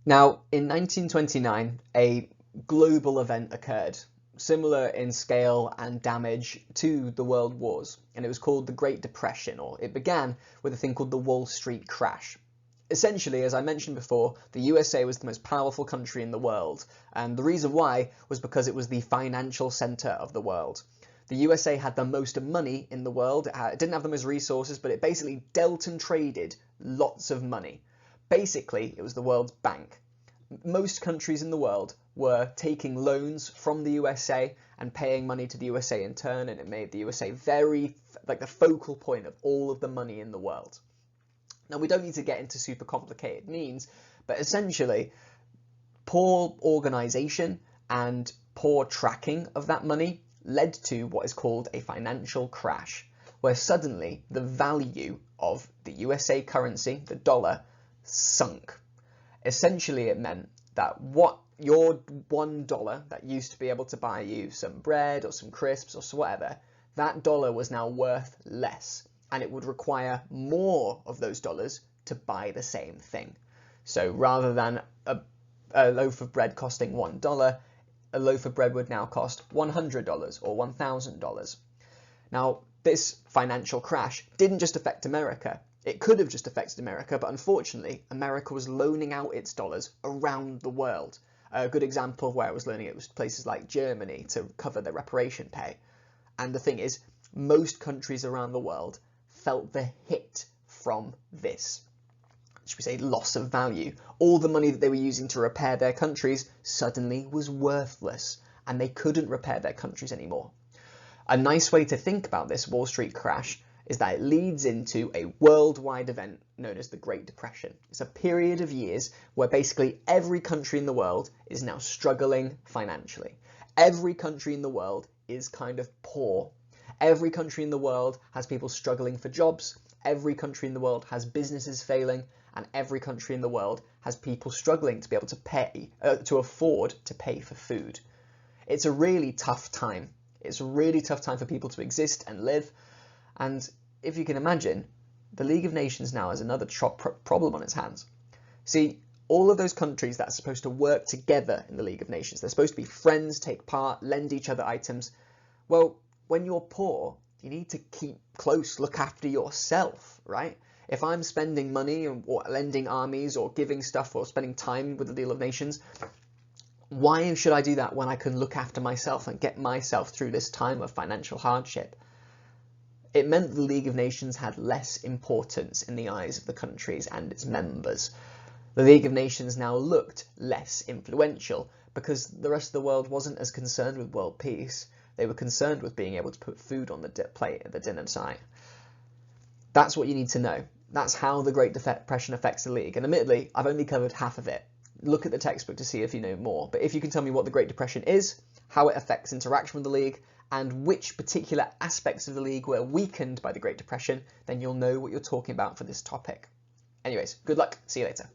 Now, in 1929, a global event occurred, similar in scale and damage to the World Wars, and it was called the Great Depression, or it began with a thing called the Wall Street crash. Essentially, as I mentioned before, the USA was the most powerful country in the world, and the reason why was because it was the financial center of the world. The USA had the most money in the world. It didn't have the most resources, but it basically dealt and traded lots of money. Basically, it was the world's bank. Most countries in the world were taking loans from the USA and paying money to the USA in turn, and it made the USA very, like, the focal point of all of the money in the world. Now, we don't need to get into super complicated means, but essentially, poor organization and poor tracking of that money led to what is called a financial crash, where suddenly the value of the USA currency, the dollar, sunk. Essentially, it meant that what your $1 that used to be able to buy you some bread or some crisps or whatever, that dollar was now worth less, and it would require more of those dollars to buy the same thing. So rather than a loaf of bread costing $1, a loaf of bread would now cost $100 or $1,000. Now, this financial crash didn't just affect America. It could have just affected America, but unfortunately, America was loaning out its dollars around the world. A good example of where it was loaning it was places like Germany to cover their reparation pay. And the thing is, most countries around the world felt the hit from this, should we say, loss of value. All the money that they were using to repair their countries suddenly was worthless, and they couldn't repair their countries anymore. A nice way to think about this Wall Street crash is that it leads into a worldwide event known as the Great Depression. It's a period of years where basically every country in the world is now struggling financially. Every country in the world is kind of poor. Every country in the world has people struggling for jobs. Every country in the world has businesses failing, and every country in the world has people struggling to be able to pay, to afford to pay for food. It's a really tough time. It's a really tough time for people to exist and live. And if you can imagine, the League of Nations now has another problem on its hands. See, all of those countries that are supposed to work together in the League of Nations, they're supposed to be friends, take part, lend each other items. Well, when you're poor, you need to keep close, look after yourself, right? If I'm spending money or lending armies or giving stuff or spending time with the League of Nations, why should I do that when I can look after myself and get myself through this time of financial hardship? It meant the League of Nations had less importance in the eyes of the countries and its members. The League of Nations now looked less influential because the rest of the world wasn't as concerned with world peace. They were concerned with being able to put food on the plate at the dinner time. That's what you need to know. That's how the Great Depression affects the League. And admittedly, I've only covered half of it. Look at the textbook to see if you know more. But if you can tell me what the Great Depression is, how it affects interaction with the League, and which particular aspects of the League were weakened by the Great Depression, then you'll know what you're talking about for this topic. Anyways, good luck. See you later.